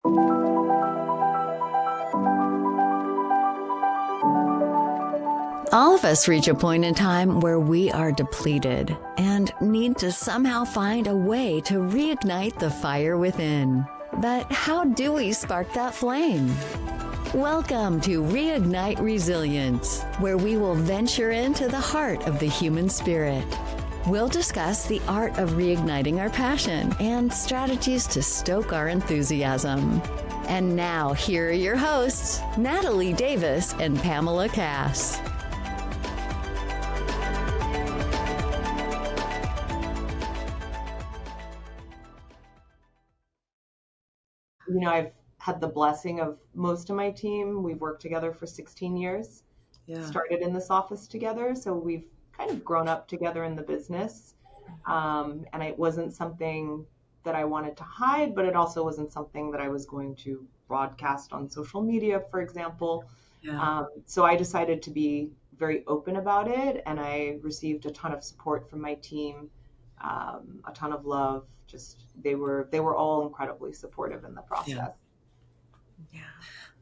All of us reach a point in time where we are depleted and need to somehow find a way to reignite the fire within. But how do we spark that flame? Welcome to Reignite Resilience, where we will venture into the heart of the human spirit. We'll discuss the art of reigniting our passion and strategies to stoke our enthusiasm. And now, here are your hosts, Natalie Davis and Pamela Cass. I've had the blessing of most of my team. We've worked together for 16 years, started in this office together. So we've kind of grown up together in the business. And it wasn't something that I wanted to hide, but it also wasn't something that I was going to broadcast on social media, for example. So I decided to be very open about it. And I received a ton of support from my team, a ton of love. Just they were all incredibly supportive in the process. Yeah,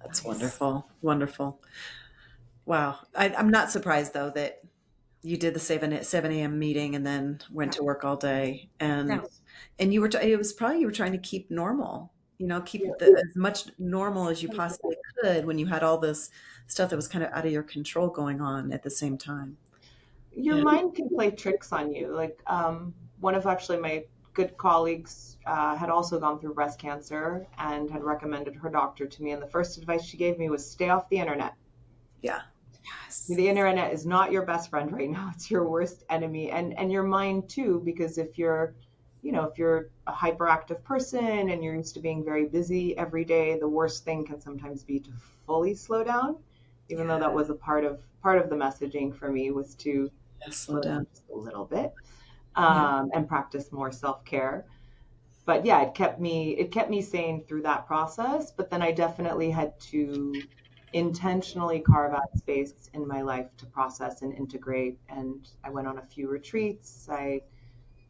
that's nice. Wonderful. Wow. I'm not surprised though that you did the 7 a.m. meeting and then went to work all day, and you were it was probably you were trying to keep normal, keep as much normal as you possibly could when you had all this stuff that was kind of out of your control going on at the same time. Your mind can play tricks on you. Like one of actually my good colleagues had also gone through breast cancer and had recommended her doctor to me. And the first advice she gave me was stay off the internet. Yeah. Yes. The internet is not your best friend right now. It's your worst enemy. And your mind too, because if you're a hyperactive person and you're used to being very busy every day, the worst thing can sometimes be to fully slow down, even though that was a part of the messaging for me was to slow down just a little bit. And practice more self-care. But yeah, it kept me sane through that process. But then I definitely had to intentionally carve out space in my life to process and integrate. And I went on a few retreats.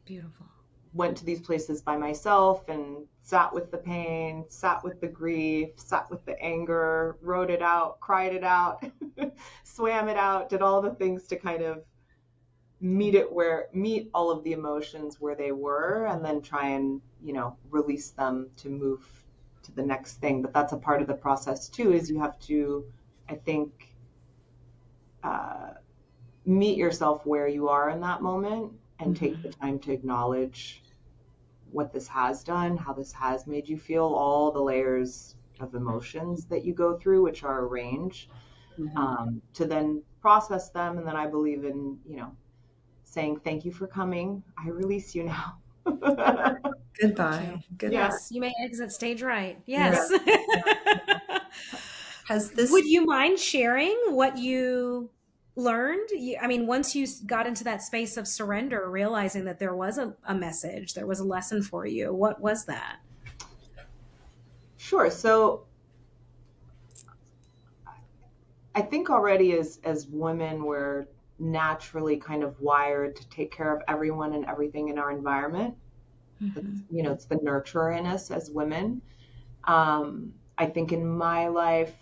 Beautiful. Went to these places by myself and sat with the pain, sat with the grief, sat with the anger, wrote it out, cried it out, swam it out, did all the things to kind of meet all of the emotions where they were, and then try and release them to move to the next thing. But that's a part of the process too, is you have to, I think, meet yourself where you are in that moment and take the time to acknowledge what this has done, how this has made you feel, all the layers of emotions that you go through, which are a range, to then process them. And then I believe in saying thank you for coming. I release you now. Goodbye. Yes, you may exit stage right. Yes. Would you mind sharing what you learned? Once you got into that space of surrender, realizing that there was a message, there was a lesson for you, what was that? Sure. So I think already as women, we're naturally kind of wired to take care of everyone and everything in our environment. It's the nurturer in us as women. I think in my life,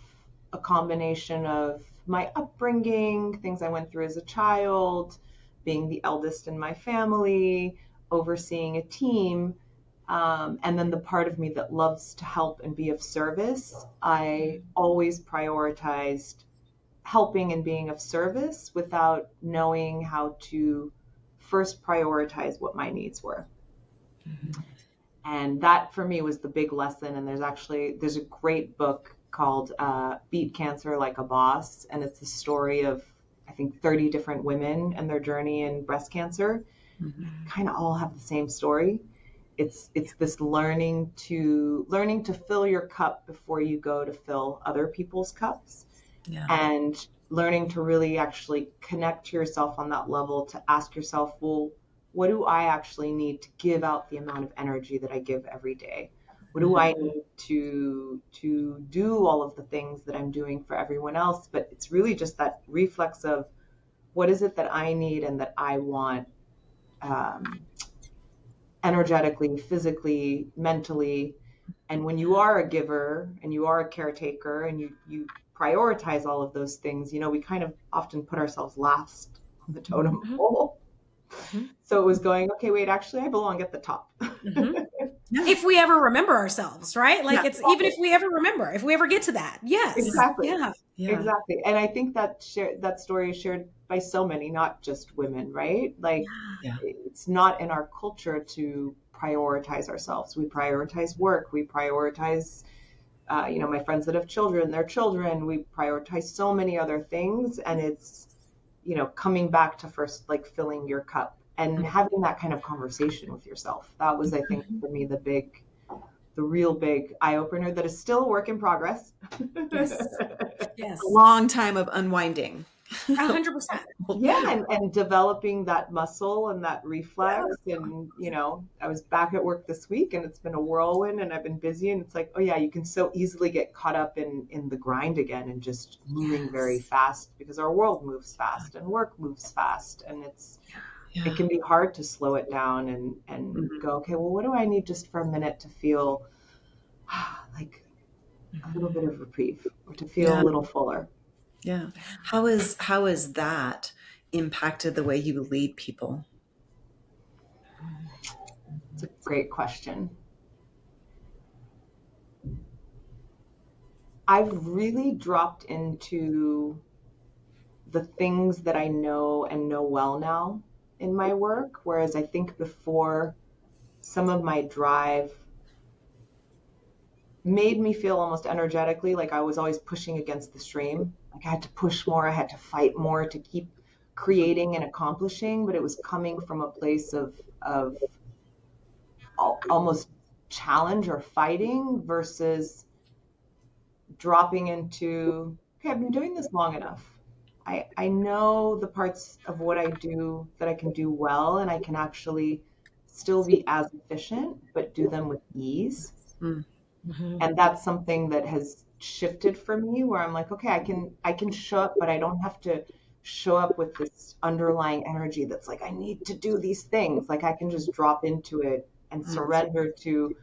a combination of my upbringing, things I went through as a child, being the eldest in my family, overseeing a team, and then the part of me that loves to help and be of service, I always prioritized helping and being of service without knowing how to first prioritize what my needs were. And that for me was the big lesson. And there's a great book called Beat Cancer Like a Boss. And it's the story of, I think, 30 different women and their journey in breast cancer. Kind of all have the same story. It's this learning to fill your cup before you go to fill other people's cups. And learning to really actually connect to yourself on that level, to ask yourself, well, what do I actually need to give out the amount of energy that I give every day? What do I need to do all of the things that I'm doing for everyone else? But it's really just that reflex of what is it that I need and that I want energetically, physically, mentally, And when you are a giver and you are a caretaker and you prioritize all of those things, you know, we kind of often put ourselves last on the totem pole. So it was going, okay, wait, actually I belong at the top. If we ever remember ourselves, right? Like it's even if we ever get to that. Yes. Exactly. Yeah. Exactly. And I think that story is shared by so many, not just women, right? Like it's not in our culture to prioritize ourselves. We prioritize work. We prioritize, you know, my friends that have children, their children. We prioritize so many other things. And it's, you know, coming back to first, like filling your cup and having that kind of conversation with yourself. That was, I think, for me, the real big eye opener that is still a work in progress. Yes. A long time of unwinding. 100%. Yeah. And developing that muscle and that reflex. And, you know, I was back at work this week and it's been a whirlwind and I've been busy, and it's like, oh yeah, you can so easily get caught up in the grind again and just moving very fast, because our world moves fast and work moves fast. And it can be hard to slow it down and go, okay, well, what do I need just for a minute to feel like a little bit of reprieve, or to feel a little fuller. Yeah. How is that impacted the way you lead people? It's a great question. I've really dropped into the things that I know and know well now in my work, whereas I think before, some of my drive made me feel almost energetically like I was always pushing against the stream. Like I had to push more, I had to fight more to keep creating and accomplishing, but it was coming from a place of almost challenge or fighting versus dropping into, okay, I've been doing this long enough. I know the parts of what I do that I can do well, and I can actually still be as efficient, but do them with ease. And that's something that has shifted for me, where I'm like, okay, I can show up, but I don't have to show up with this underlying energy that's like, I need to do these things. Like I can just drop into it and surrender to,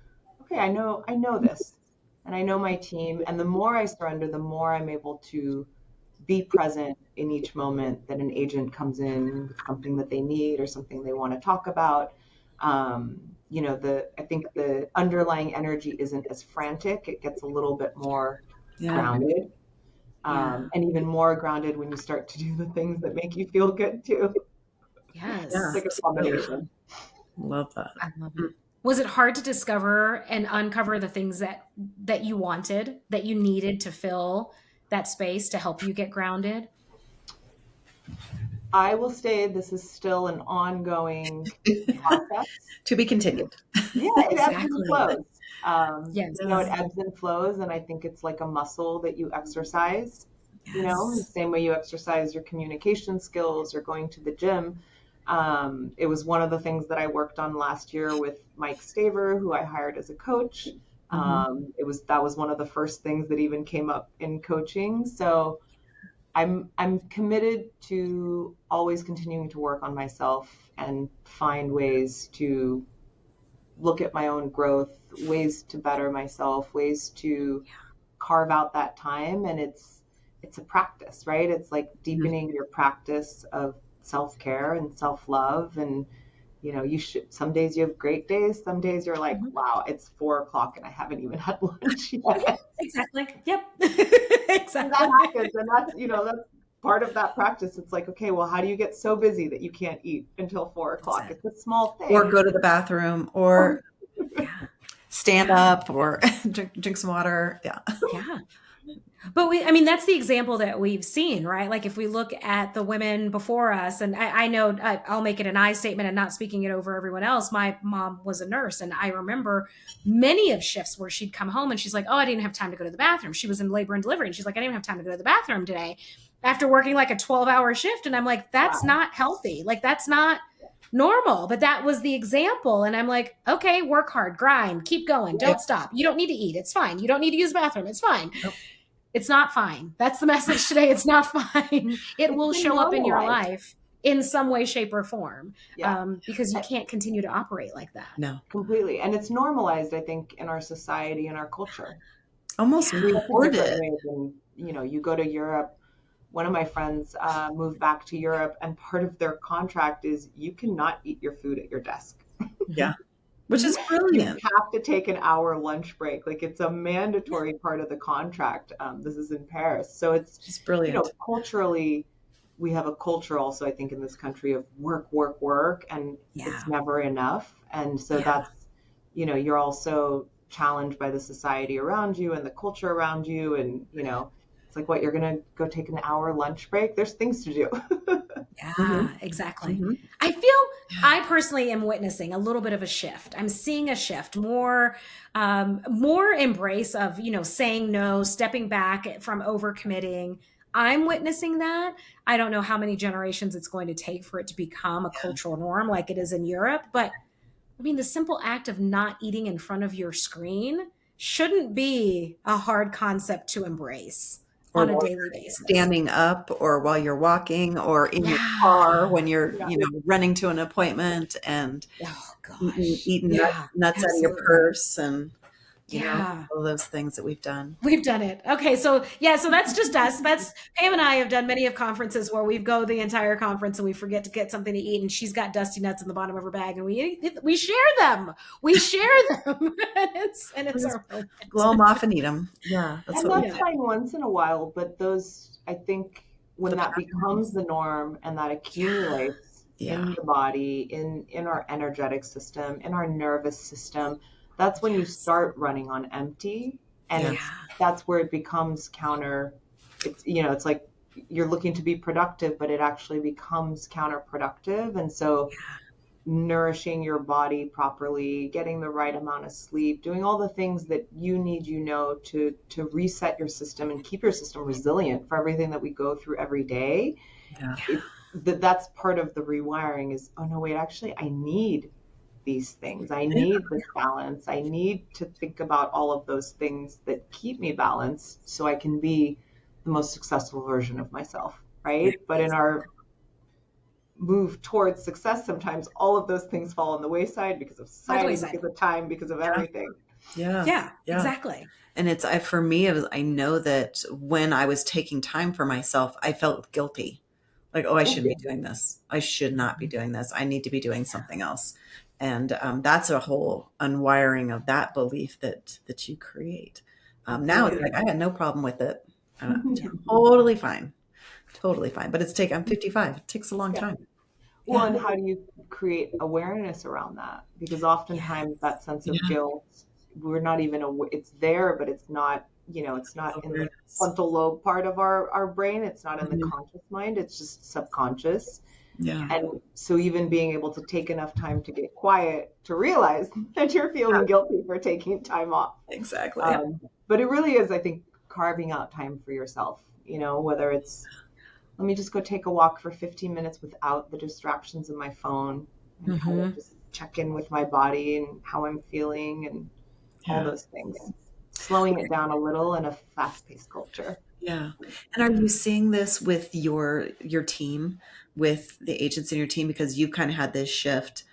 okay, I know this, and I know my team. And the more I surrender, the more I'm able to be present in each moment that an agent comes in with something that they need or something they want to talk about. You know, I think the underlying energy isn't as frantic. It gets a little bit more grounded, and even more grounded when you start to do the things that make you feel good too. Yes. It's like a combination. Love that. I love it. Was it hard to discover and uncover the things that you wanted, that you needed to fill that space to help you get grounded? I will say this is still an ongoing process. To be continued. Yeah, it ebbs and flows. Yes. You know, it ebbs and flows, and I think it's like a muscle that you exercise. You know, the same way you exercise your communication skills or going to the gym. It was one of the things that I worked on last year with Mike Staver, who I hired as a coach. That was one of the first things that even came up in coaching. So I'm committed to always continuing to work on myself and find ways to look at my own growth, ways to better myself, ways to carve out that time. And it's a practice, right? It's like deepening your practice of self-care and self-love. And you know, some days you have great days. Some days you're like, wow, it's 4:00 and I haven't even had lunch yet. Exactly. Yep. Exactly. And that happens. And that's part of that practice. It's like, okay, well, how do you get so busy that you can't eat until 4:00? It's a small thing. Or go to the bathroom, or stand up, or drink some water. Yeah. Yeah. But that's the example that we've seen, right? Like if we look at the women before us, and I know I'll make it an I statement and not speaking it over everyone else. My mom was a nurse, and I remember many of shifts where she'd come home and she's like, oh, I didn't have time to go to the bathroom. She was in labor and delivery, and she's like, I didn't have time to go to the bathroom today after working like a 12-hour shift. And I'm like, that's not healthy. Like that's not normal. But that was the example. And I'm like, okay, work hard, grind, keep going. Don't stop. You don't need to eat. It's fine. You don't need to use the bathroom. It's fine. Nope. It's not fine. That's the message today. It's not fine. It will show up in your life. in some way, shape, or form, Yeah. because you can't continue to operate like that. No. Completely. And it's normalized, I think, in our society and our culture. Almost Yeah. Such a different rewarded. way than, you go to Europe. One of my friends moved back to Europe, and part of their contract is you cannot eat your food at your desk. Yeah. Which is You brilliant. have to take an hour lunch break. Like, it's a mandatory part of the contract. This is in Paris. So it's, It's brilliant. culturally, we have a culture also, I think, in this country of work, work, work, and Yeah. it's never enough. And so Yeah. that's, you're also challenged by the society around you and the culture around you. And, it's like, what, you're going to go take an hour lunch break? There's things to do. Yeah, exactly. Mhm. I personally am witnessing a little bit of a shift. I'm seeing a shift, more embrace of, saying no, stepping back from overcommitting. I'm witnessing that. I don't know how many generations it's going to take for it to become a cultural norm like it is in Europe, but I mean, the simple act of not eating in front of your screen shouldn't be a hard concept to embrace Or on a while daily basis. standing up, or while you're walking, or in your Yeah. car when you're, Yeah. running to an appointment, and Oh eating gosh. nuts out of your absolutely. purse, and Yeah. all those things that we've done. We've done it. Okay, so that's just us. That's Pam and I have done many of conferences where we go the entire conference and we forget to get something to eat, and she's got dusty nuts in the bottom of her bag, and we share them. We share them, and it's our moment. Blow them off and eat them. Yeah, that's And what we that's do. fine once in a while, but those, I think, when The that patterns. becomes the norm and that accumulates Yeah. in the body, in our energetic system, in our nervous system, that's when you start running on empty, and Yeah. that's where it becomes counter. It's like you're looking to be productive, but it actually becomes counterproductive. And so nourishing your body properly, getting the right amount of sleep, doing all the things that you need, to reset your system and keep your system resilient for everything that we go through every day. Yeah. That's part of the rewiring is, oh no, wait, actually I need these things. I need this balance. I need to think about all of those things that keep me balanced so I can be the most successful version of myself, right? Yeah. But in our move towards success, sometimes all of those things fall on the wayside because of society, because of time, because of everything. Yeah. Exactly. And for me, I know that when I was taking time for myself, I felt guilty. Like, oh, I shouldn't be doing this. I should not be doing this. I need to be doing something else. And that's a whole unwiring of that belief that you create. Now it's like, I had no problem with it. Totally fine. Totally fine. But I'm 55. It takes a long time. Well, and how do you create awareness around that? Because oftentimes that sense of guilt, we're not even aware. It's there, but it's not, it's not in the frontal lobe part of our brain. It's not in the conscious mind. It's just subconscious. Yeah. And so even being able to take enough time to get quiet to realize that you're feeling guilty for taking time off. Exactly. But it really is, I think, carving out time for yourself, whether it's, let me just go take a walk for 15 minutes without the distractions of my phone, and kind of just check in with my body and how I'm feeling and all those things. Slowing it down a little in a fast-paced culture. Yeah. And are you seeing this with your team, with the agents in your team, because you've kind of had this shift,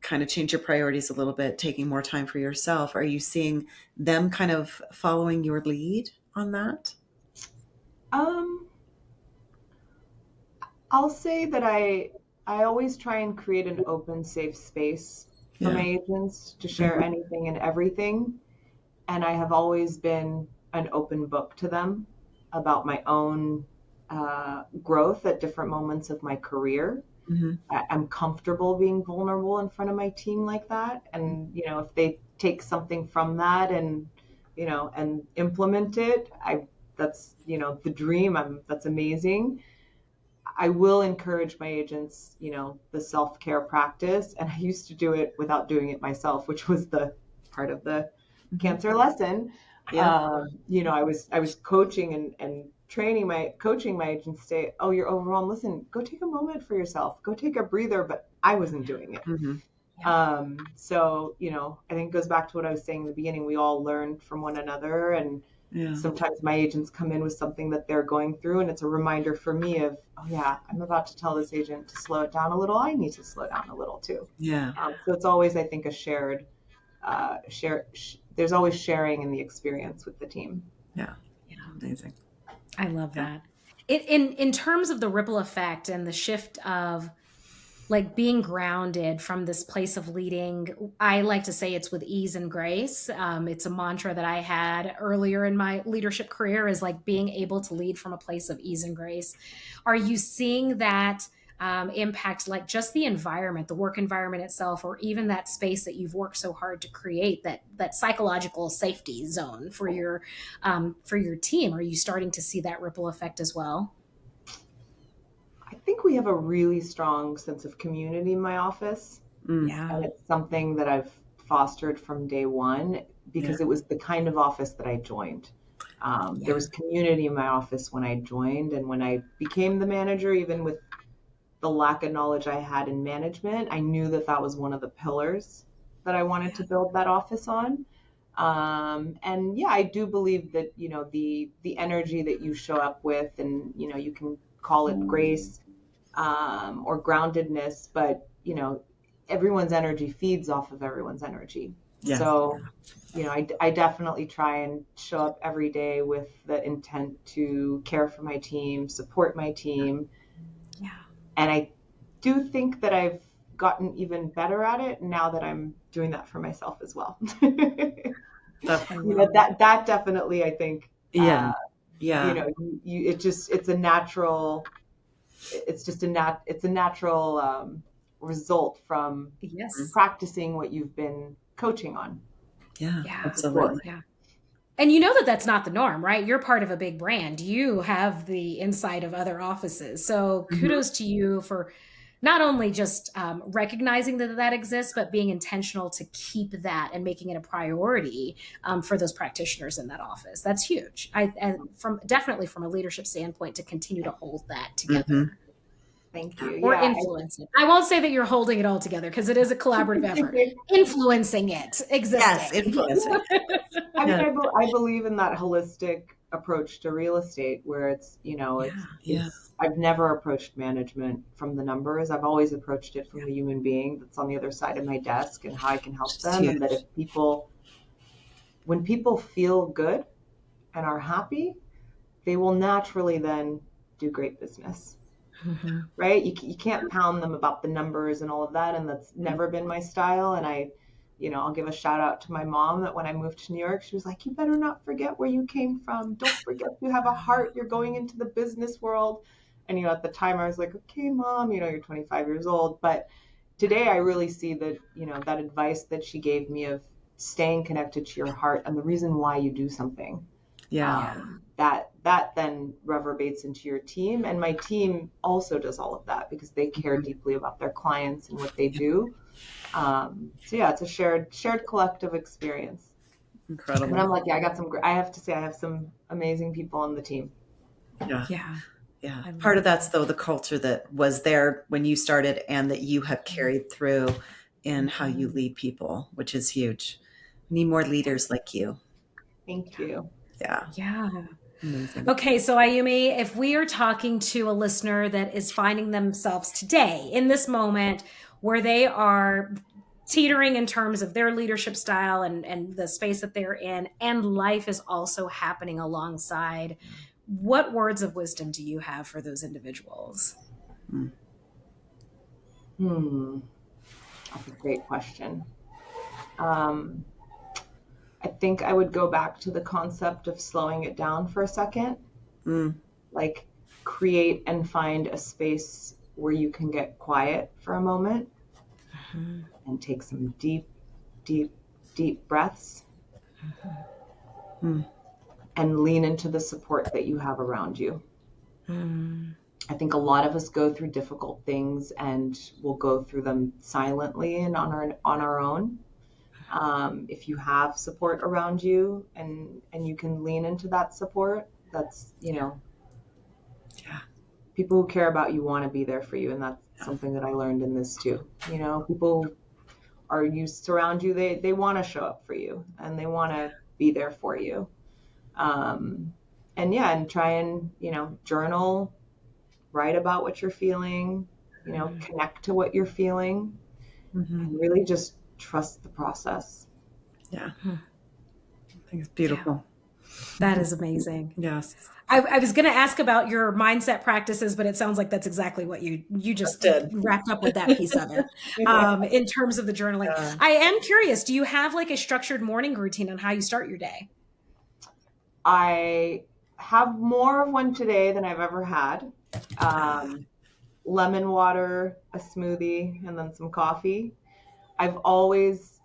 kind of change your priorities a little bit, taking more time for yourself? Are you seeing them kind of following your lead on that? I'll say that I always try and create an open, safe space for my agents to share anything and everything. And I have always been an open book to them about my own growth at different moments of my career. I'm comfortable being vulnerable in front of my team like that. And, if they take something from that and, and implement it, that's, the dream. That's amazing. I will encourage my agents, the self-care practice. And I used to do it without doing it myself, which was the part of the cancer lesson. I was coaching and coaching my agents say, oh, you're overwhelmed. Listen, go take a moment for yourself. Go take a breather. But I wasn't doing it. So, I think it goes back to what I was saying in the beginning. We all learned from one another, and Yeah. Sometimes my agents come in with something that they're going through, and it's a reminder for me of, oh yeah, I'm about to tell this agent to slow it down a little. I need to slow down a little too. Yeah. So it's always, I think, a there's always sharing in the experience with the team. Yeah. Amazing. I love that. In terms of the ripple effect and the shift of like being grounded from this place of leading, I like to say it's with ease and grace. It's a mantra that I had earlier in my leadership career, is like being able to lead from a place of ease and grace. Are you seeing that impact like just the environment, the work environment itself, or even that space that you've worked so hard to create, that psychological safety zone for your team? Are you starting to see that ripple effect as well? I think we have a really strong sense of community in my office. Yeah. And it's something that I've fostered from day one, because it was the kind of office that I joined. There was community in my office when I joined, and when I became the manager, even with the lack of knowledge I had in management, I knew that that was one of the pillars that I wanted to build that office on. And yeah, I do believe that, the energy that you show up with, and, you can call it grace, or groundedness, but, everyone's energy feeds off of everyone's energy. Yeah. So, I definitely try and show up every day with the intent to care for my team, support my team. Yeah. And I do think that I've gotten even better at it now that I'm doing that for myself as well. That definitely, I think, it's a natural, it's a natural result from practicing what you've been coaching on. Yeah, absolutely. Yeah. And you know that that's not the norm, right? You're part of a big brand. You have the insight of other offices. So kudos to you for not only just recognizing that exists, but being intentional to keep that and making it a priority for those practitioners in that office. That's huge. Definitely from a leadership standpoint, to continue to hold that together. Thank you. Or influence it. I won't say that you're holding it all together, because it is a collaborative effort. Influencing it, existing. Yes, influencing. I believe in that holistic approach to real estate, where it's, I've never approached management from the numbers. I've always approached it from the human being that's on the other side of my desk, and how I can help them. And that when people feel good and are happy, they will naturally then do great business. Right? You can't pound them about the numbers and all of that. And that's never been my style. And I'll give a shout out to my mom, that when I moved to New York, she was like, you better not forget where you came from. Don't forget you have a heart. You're going into the business world. And, at the time I was like, okay, Mom, you're 25 years old. But today I really see that, that advice that she gave me of staying connected to your heart and the reason why you do something. That then reverberates into your team. And my team also does all of that, because they care deeply about their clients and what they do. It's a shared collective experience. Incredible. And I'm like, I have to say, I have some amazing people on the team. Yeah. Part of that's, though, the culture that was there when you started, and that you have carried through in how you lead people, which is huge. We need more leaders like you. Thank you. Yeah. Amazing. Okay, so Ayumi, if we are talking to a listener that is finding themselves today in this moment where they are teetering in terms of their leadership style and the space that they're in, and life is also happening alongside, what words of wisdom do you have for those individuals? That's a great question. I think I would go back to the concept of slowing it down for a second. Like, create and find a space where you can get quiet for a moment and take some deep, deep, deep breaths and lean into the support that you have around you. I think a lot of us go through difficult things, and we'll go through them silently and on our own. If you have support around you and you can lean into that support, that's, people who care about you want to be there for you. And that's something that I learned in this too. People you surround you, they want to show up for you, and they want to be there for you. And try and, journal, write about what you're feeling, connect to what you're feeling, and really just trust the process. Yeah. I think it's beautiful. That is amazing. Yes. I was going to ask about your mindset practices, but it sounds like that's exactly what you just did. wrapped up with that piece of it. In terms of the journaling, I am curious, do you have like a structured morning routine on how you start your day? I have more of one today than I've ever had. Lemon water, a smoothie, and then some coffee. I've always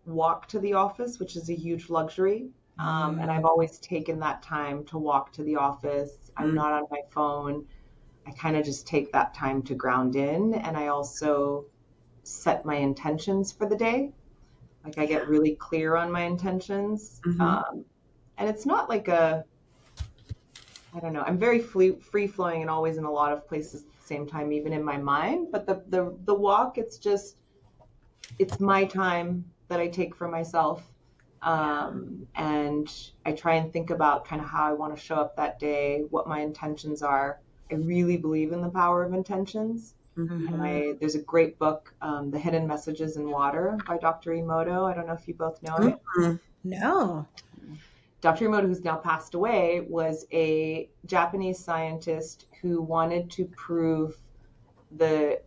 walked to the office, which is a huge luxury. And I've always taken that time to walk to the office. I'm not on my phone. I kind of just take that time to ground in. And I also set my intentions for the day. Like I get really clear on my intentions. And it's not like I don't know, I'm very free flowing and always in a lot of places at the same time, even in my mind. But the walk, it's my time that I take for myself. And I try and think about kind of how I want to show up that day, what my intentions are. I really believe in the power of intentions. And there's a great book, The Hidden Messages in Water by Dr. Emoto. I don't know if you both know it. No. Dr. Emoto, who's now passed away, was a Japanese scientist who wanted to prove the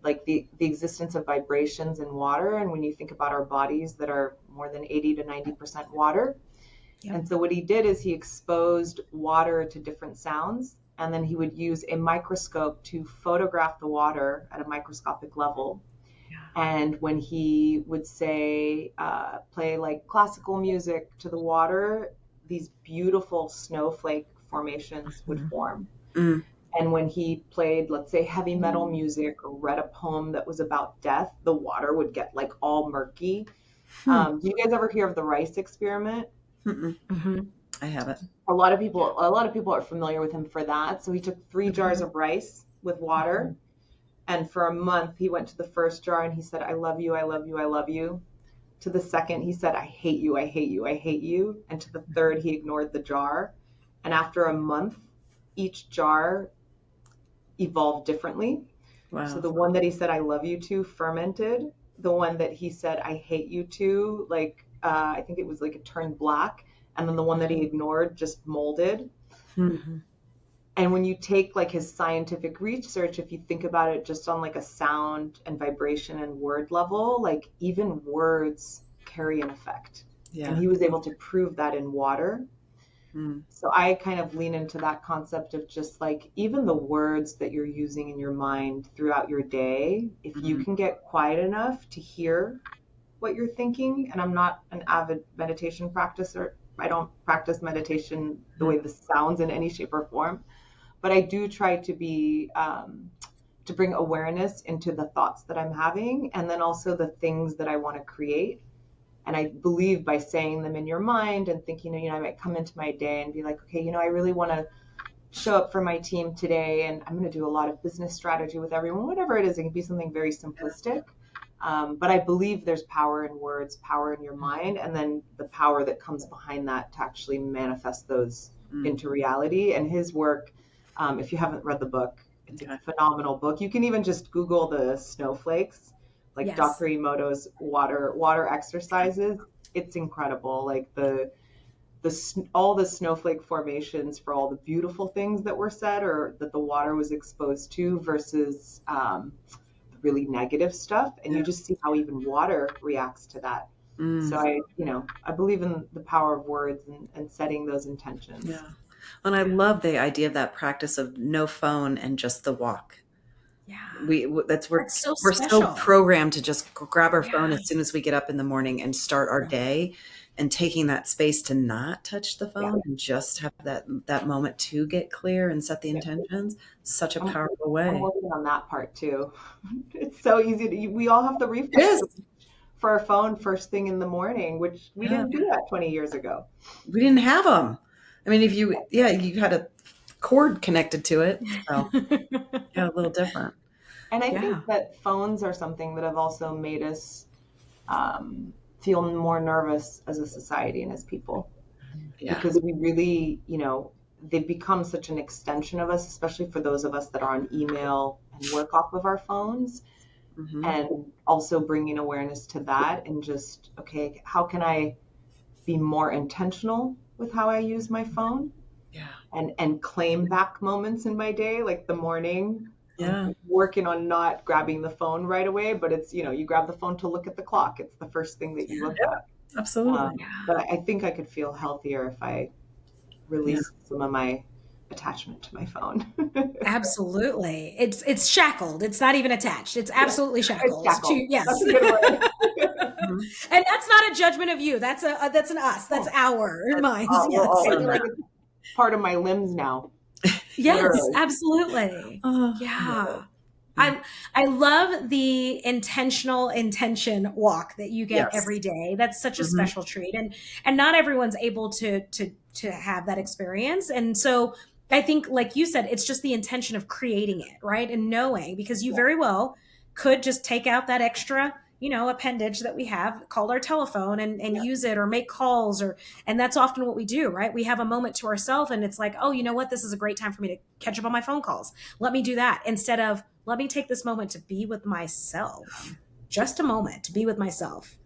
existence of vibrations in water. And when you think about our bodies that are more than 80 to 90% water. Yep. And so what he did is he exposed water to different sounds, and then he would use a microscope to photograph the water at a microscopic level. Yeah. And when he would say, play like classical music to the water, these beautiful snowflake formations would form. And when he played, let's say, heavy metal music or read a poem that was about death, the water would get like all murky. Do you guys ever hear of the rice experiment? I haven't. A lot of people are familiar with him for that. So he took 3 jars of rice with water, and for a month he went to the first jar and he said, "I love you, I love you, I love you." To the second, he said, "I hate you, I hate you, I hate you." And to the third, he ignored the jar. And after a month, each jar evolved differently. Wow. So the one that he said, "I love you" to fermented. The one that he said, "I hate you" to, I think it was like it turned black. And then the one that he ignored just molded. And when you take like his scientific research, if you think about it just on like a sound and vibration and word level, like even words carry an effect. Yeah. And he was able to prove that in water. So I kind of lean into that concept of just like even the words that you're using in your mind throughout your day, if you can get quiet enough to hear what you're thinking. And I'm not an avid meditation practicer. I don't practice meditation the way this sounds in any shape or form, but I do try to be to bring awareness into the thoughts that I'm having, and then also the things that I want to create. And I believe by saying them in your mind and thinking, I might come into my day and be like, okay, I really want to show up for my team today, and I'm going to do a lot of business strategy with everyone, whatever it is. It can be something very simplistic. But I believe there's power in words, power in your mind, and then the power that comes behind that to actually manifest those into reality. And his work, if you haven't read the book, it's a phenomenal book. You can even just Google the snowflakes, like Dr. Emoto's water exercises. It's incredible. Like all the snowflake formations for all the beautiful things that were said or that the water was exposed to versus really negative stuff, and you just see how even water reacts to that. So I believe in the power of words and setting those intentions. Yeah. And I love the idea of that practice of no phone and just the walk. Yeah. We're so programmed to just grab our phone as soon as we get up in the morning and start our day, and taking that space to not touch the phone and just have that moment to get clear and set the intentions. Such a powerful way. I'm working on that part too. It's so easy we all have the reflex for our phone first thing in the morning, which we didn't do that 20 years ago. We didn't have them. I mean, if you had a cord connected to it, so a little different. And I think that phones are something that have also made us feel more nervous as a society and as people. because we really, they've become such an extension of us, especially for those of us that are on email and work off of our phones. And also bringing awareness to that and just, okay, how can I be more intentional with how I use my phone? And claim back moments in my day, like the morning. Working on not grabbing the phone right away, but it's, you grab the phone to look at the clock. It's the first thing that you look at. Absolutely. But I think I could feel healthier if I released some of my attachment to my phone. Absolutely. It's shackled. It's not even attached. It's absolutely shackled. It's shackled. Yes. That's a good word. And that's not a judgment of you. That's an us. That's our minds. Yes. Like it's part of my limbs now. Yes, Literally. absolutely. Yeah. I love the intention walk that you get every day. That's such a special treat. And not everyone's able to have that experience. And so I think, like you said, it's just the intention of creating it, right? And knowing, because you very well could just take out that extra, appendage that we have called our telephone and use it or make calls and that's often what we do, right? We have a moment to ourselves and it's like, oh, you know what? This is a great time for me to catch up on my phone calls. Let me do that instead of let me take this moment to be with myself, just a moment to be with myself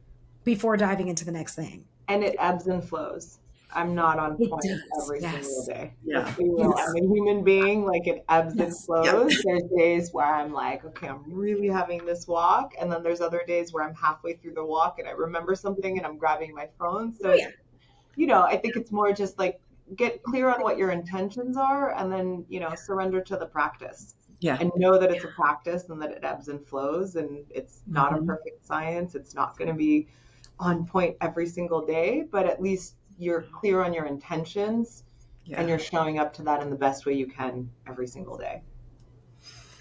before diving into the next thing. And it ebbs and flows. I'm not on point every single day. I'm a human being, like it ebbs and flows. There's days where I'm like, okay, I'm really having this walk. And then there's other days where I'm halfway through the walk and I remember something and I'm grabbing my phone. So, I think it's more just like get clear on what your intentions are and then, surrender to the practice. And know that it's a practice and that it ebbs and flows and it's not a perfect science. It's not going to be on point every single day, but at least you're clear on your intentions and you're showing up to that in the best way you can every single day.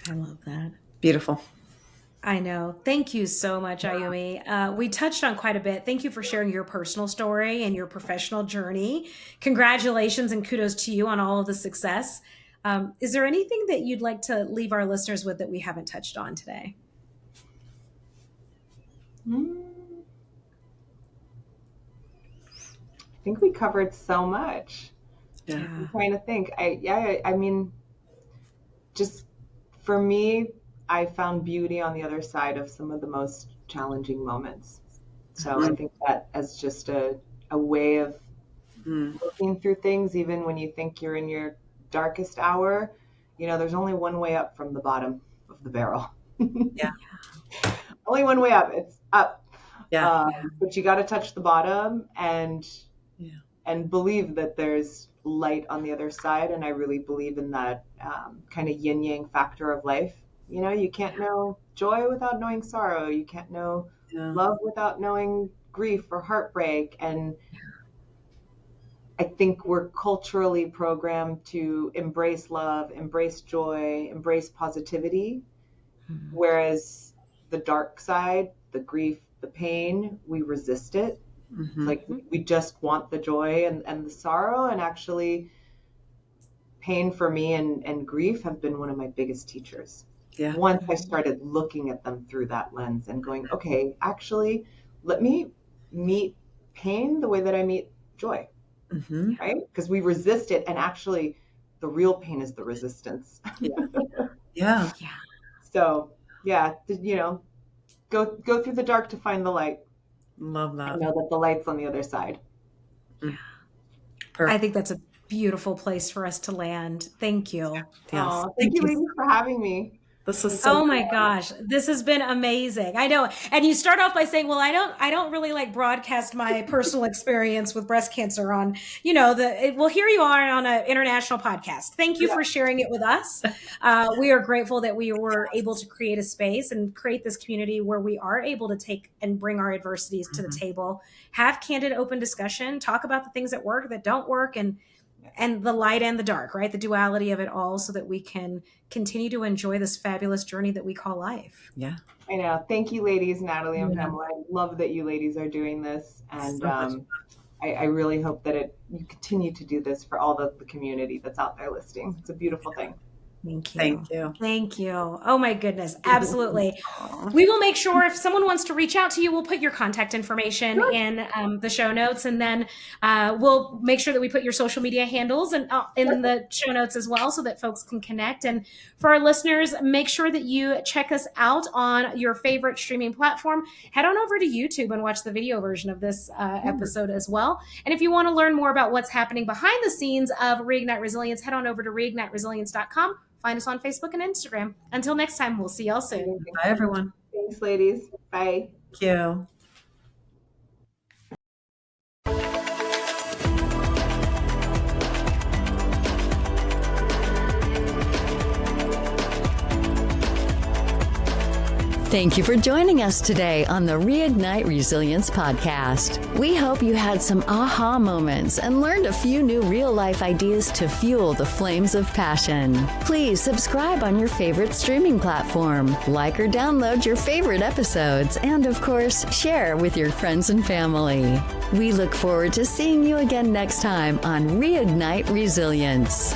I love that. Beautiful. I know. Thank you so much, Ayumi. We touched on quite a bit. Thank you for sharing your personal story and your professional journey. Congratulations and kudos to you on all of the success. Is there anything that you'd like to leave our listeners with that we haven't touched on today? I think we covered so much. I'm trying to think. I mean, just for me, I found beauty on the other side of some of the most challenging moments. So I think that as just a way of looking through things, even when you think you're in your darkest hour, there's only one way up from the bottom of the barrel. Only one way up. It's up. But you got to touch the bottom and believe that there's light on the other side. And I really believe in that kind of yin yang factor of life. You can't know joy without knowing sorrow. You can't know love without knowing grief or heartbreak. And I think we're culturally programmed to embrace love, embrace joy, embrace positivity. Whereas the dark side, the grief, the pain, we resist it. Like we just want the joy and the sorrow. And actually pain for me and grief have been one of my biggest teachers. Once I started looking at them through that lens and going, okay, actually, let me meet pain the way that I meet joy. Right? Because we resist it. And actually the real pain is the resistance. So go through the dark to find the light. Love that. I know that the light's on the other side. I think that's a beautiful place for us to land. Thank you. Thank you, ladies, for having me. This was so my gosh, this has been amazing. I know. And you start off by saying, well, I don't really like broadcast my personal experience with breast cancer on, well, here you are on an international podcast. Thank you for sharing it with us. We are grateful that we were able to create a space and create this community where we are able to take and bring our adversities to the table, have candid, open discussion, talk about the things that work, that don't work, and the light and the dark, right? The duality of it all, so that we can continue to enjoy this fabulous journey that we call life. I know. Thank you, ladies, Natalie and Pamela. I love that you ladies are doing this. And I really hope that you continue to do this for all the community that's out there listening. It's a beautiful thing. Thank you. Thank you. Thank you. Oh my goodness. Absolutely. We will make sure if someone wants to reach out to you, we'll put your contact information in the show notes, and then we'll make sure that we put your social media handles and in the show notes as well, so that folks can connect. And for our listeners, make sure that you check us out on your favorite streaming platform. Head on over to YouTube and watch the video version of this episode as well. And if you want to learn more about what's happening behind the scenes of Reignite Resilience, head on over to reigniteresilience.com. Find us on Facebook and Instagram. Until next time, we'll see y'all soon. Bye, everyone. Thanks, ladies. Bye. Thank you. Thank you for joining us today on the Reignite Resilience podcast. We hope you had some aha moments and learned a few new real-life ideas to fuel the flames of passion. Please subscribe on your favorite streaming platform, like or download your favorite episodes, and of course, share with your friends and family. We look forward to seeing you again next time on Reignite Resilience.